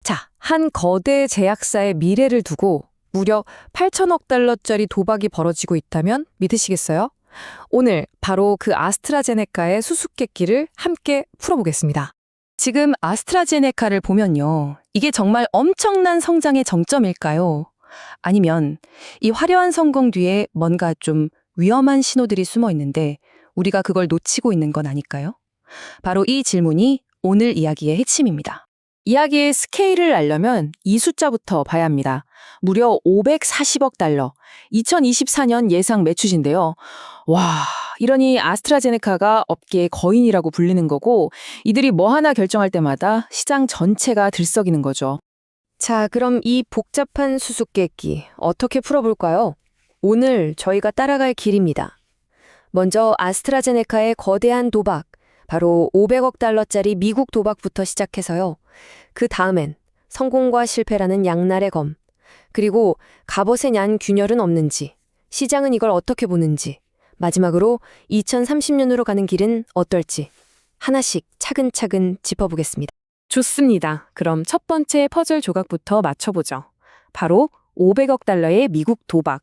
자, 한 거대 제약사의 미래를 두고 무려 8천억 달러짜리 도박이 벌어지고 있다면 믿으시겠어요? 오늘 바로 그 아스트라제네카의 수수께끼를 함께 풀어보겠습니다. 지금 아스트라제네카를 보면요. 이게 정말 엄청난 성장의 정점일까요? 아니면 이 화려한 성공 뒤에 뭔가 좀 위험한 신호들이 숨어 있는데 우리가 그걸 놓치고 있는 건 아닐까요? 바로 이 질문이 오늘 이야기의 핵심입니다. 이야기의 스케일을 알려면 이 숫자부터 봐야 합니다. 무려 540억 달러, 2024년 예상 매출인데요. 와, 이러니 아스트라제네카가 업계의 거인이라고 불리는 거고 이들이 뭐 하나 결정할 때마다 시장 전체가 들썩이는 거죠. 자, 그럼 이 복잡한 수수께끼 어떻게 풀어볼까요? 오늘 저희가 따라갈 길입니다. 먼저 아스트라제네카의 거대한 도박, 바로 500억 달러짜리 미국 도박부터 시작해서요. 그 다음엔 성공과 실패라는 양날의 검, 그리고 갑옷에 냔 균열은 없는지, 시장은 이걸 어떻게 보는지, 마지막으로 2030년으로 가는 길은 어떨지 하나씩 차근차근 짚어보겠습니다. 좋습니다. 그럼 첫 번째 퍼즐 조각부터 맞춰보죠. 바로 500억 달러의 미국 도박.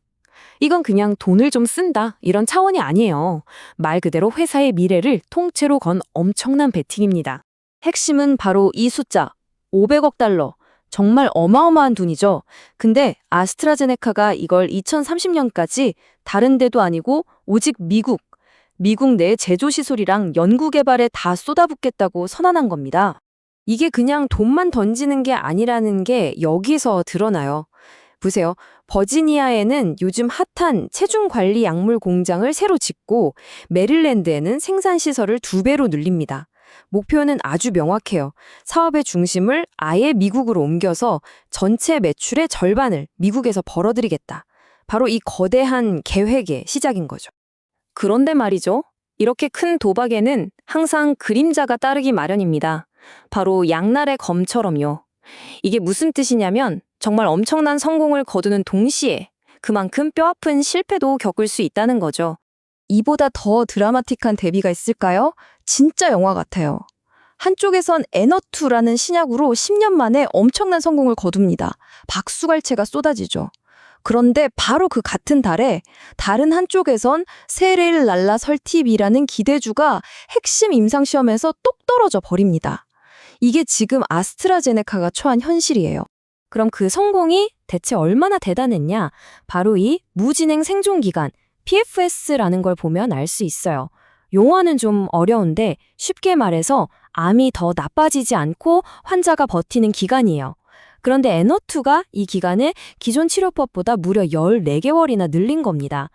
이건 그냥 돈을 좀 쓴다 이런 차원이 아니에요. 말 그대로 회사의 미래를 통째로 건 엄청난 베팅입니다. 핵심은 바로 이 숫자, 500억 달러. 정말 어마어마한 돈이죠. 근데 아스트라제네카가 이걸 2030년까지 다른 데도 아니고 오직 미국 내 제조시설이랑 연구개발에 다 쏟아붓겠다고 선언한 겁니다. 이게 그냥 돈만 던지는 게 아니라는 게 여기서 드러나요. 보세요. 버지니아에는 요즘 핫한 체중관리 약물 공장을 새로 짓고 메릴랜드에는 생산시설을 2배로 늘립니다. 목표는 아주 명확해요. 사업의 중심을 아예 미국으로 옮겨서 전체 매출의 절반을 미국에서 벌어들이겠다. 바로 이 거대한 계획의 시작인 거죠. 그런데 말이죠. 이렇게 큰 도박에는 항상 그림자가 따르기 마련입니다. 바로 양날의 검처럼요. 이게 무슨 뜻이냐면 정말 엄청난 성공을 거두는 동시에 그만큼 뼈아픈 실패도 겪을 수 있다는 거죠. 이보다 더 드라마틱한 대비가 있을까요? 진짜 영화 같아요. 한쪽에선 에너투라는 신약으로 10년 만에 엄청난 성공을 거둡니다. 박수갈채가 쏟아지죠. 그런데 바로 그 같은 달에 다른 한쪽에선 세레일랄라 설팁이라는 기대주가 핵심 임상시험에서 똑 떨어져 버립니다. 이게 지금 아스트라제네카가 처한 현실이에요. 그럼 그 성공이 대체 얼마나 대단했냐? 바로 이 무진행 생존기간, PFS라는 걸 보면 알 수 있어요. 용어는 좀 어려운데 쉽게 말해서 암이 더 나빠지지 않고 환자가 버티는 기간이에요. 그런데 에너투가 이 기간을 기존 치료법보다 무려 14개월이나 늘린 겁니다.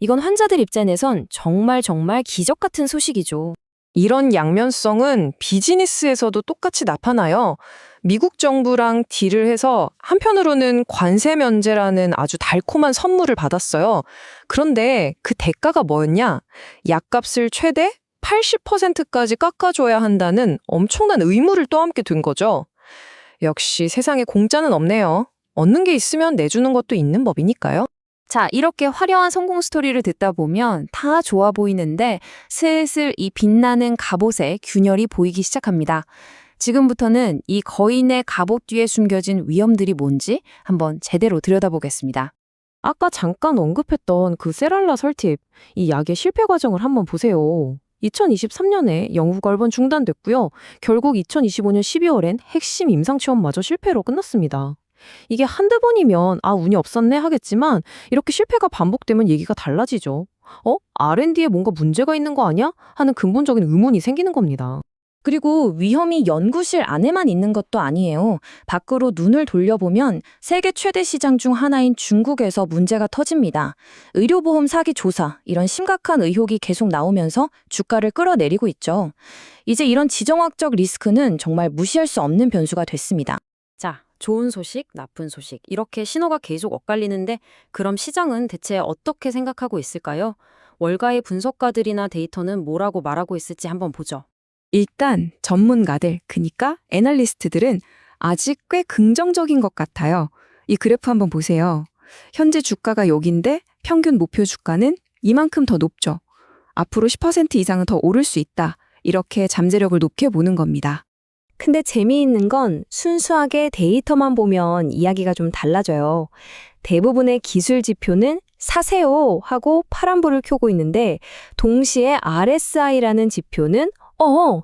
이건 환자들 입장에선 정말 기적 같은 소식이죠. 이런 양면성은 비즈니스에서도 똑같이 나타나요. 미국 정부랑 딜을 해서 한편으로는 관세 면제라는 아주 달콤한 선물을 받았어요. 그런데 그 대가가 뭐였냐? 약값을 최대 80%까지 깎아줘야 한다는 엄청난 의무를 떠안게 된 거죠. 역시 세상에 공짜는 없네요. 얻는 게 있으면 내주는 것도 있는 법이니까요. 자, 이렇게 화려한 성공 스토리를 듣다 보면 다 좋아 보이는데 슬슬 이 빛나는 갑옷의 균열이 보이기 시작합니다. 지금부터는 이 거인의 갑옷 뒤에 숨겨진 위험들이 뭔지 한번 제대로 들여다보겠습니다. 아까 잠깐 언급했던 그 세랄라 설팁, 이 약의 실패 과정을 한번 보세요. 2023년에 영국 얼번 중단됐고요. 결국 2025년 12월엔 핵심 임상시험마저 실패로 끝났습니다. 이게 한두 번이면 운이 없었네 하겠지만 이렇게 실패가 반복되면 얘기가 달라지죠. R&D에 뭔가 문제가 있는 거 아니야? 하는 근본적인 의문이 생기는 겁니다. 그리고 위험이 연구실 안에만 있는 것도 아니에요. 밖으로 눈을 돌려보면 세계 최대 시장 중 하나인 중국에서 문제가 터집니다. 의료보험 사기 조사, 이런 심각한 의혹이 계속 나오면서 주가를 끌어내리고 있죠. 이제 이런 지정학적 리스크는 정말 무시할 수 없는 변수가 됐습니다. 자, 좋은 소식, 나쁜 소식 이렇게 신호가 계속 엇갈리는데 그럼 시장은 대체 어떻게 생각하고 있을까요? 월가의 분석가들이나 데이터는 뭐라고 말하고 있을지 한번 보죠. 일단 전문가들, 그러니까 애널리스트들은 아직 꽤 긍정적인 것 같아요. 이 그래프 한번 보세요. 현재 주가가 여긴데 평균 목표 주가는 이만큼 더 높죠. 앞으로 10% 이상은 더 오를 수 있다. 이렇게 잠재력을 높게 보는 겁니다. 근데 재미있는 건 순수하게 데이터만 보면 이야기가 좀 달라져요. 대부분의 기술 지표는 사세요 하고 파란불을 켜고 있는데 동시에 RSI라는 지표는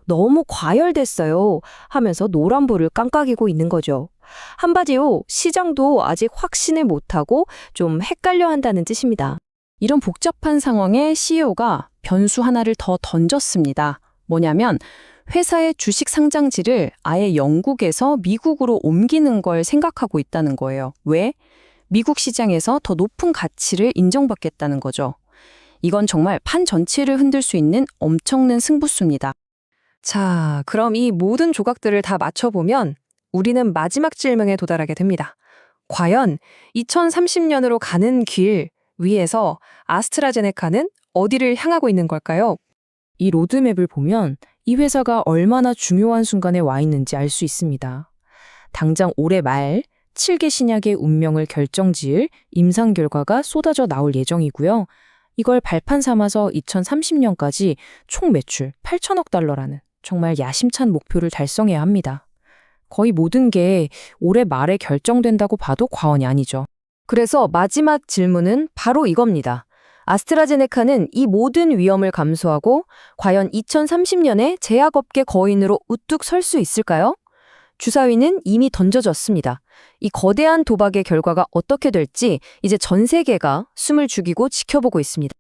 너무 과열됐어요 하면서 노란불을 깜빡이고 있는 거죠. 한마디로 시장도 아직 확신을 못하고 좀 헷갈려 한다는 뜻입니다. 이런 복잡한 상황에 CEO가 변수 하나를 더 던졌습니다. 뭐냐면 회사의 주식 상장지를 아예 영국에서 미국으로 옮기는 걸 생각하고 있다는 거예요. 왜? 미국 시장에서 더 높은 가치를 인정받겠다는 거죠. 이건 정말 판 전체를 흔들 수 있는 엄청난 승부수입니다. 자, 그럼 이 모든 조각들을 다 맞춰보면 우리는 마지막 질문에 도달하게 됩니다. 과연 2030년으로 가는 길 위에서 아스트라제네카는 어디를 향하고 있는 걸까요? 이 로드맵을 보면 이 회사가 얼마나 중요한 순간에 와 있는지 알 수 있습니다. 당장 올해 말 7개 신약의 운명을 결정지을 임상 결과가 쏟아져 나올 예정이고요. 이걸 발판 삼아서 2030년까지 총 매출 8천억 달러라는 정말 야심찬 목표를 달성해야 합니다. 거의 모든 게 올해 말에 결정된다고 봐도 과언이 아니죠. 그래서 마지막 질문은 바로 이겁니다. 아스트라제네카는 이 모든 위험을 감수하고 과연 2030년에 제약업계 거인으로 우뚝 설 수 있을까요? 주사위는 이미 던져졌습니다. 이 거대한 도박의 결과가 어떻게 될지 이제 전 세계가 숨을 죽이고 지켜보고 있습니다.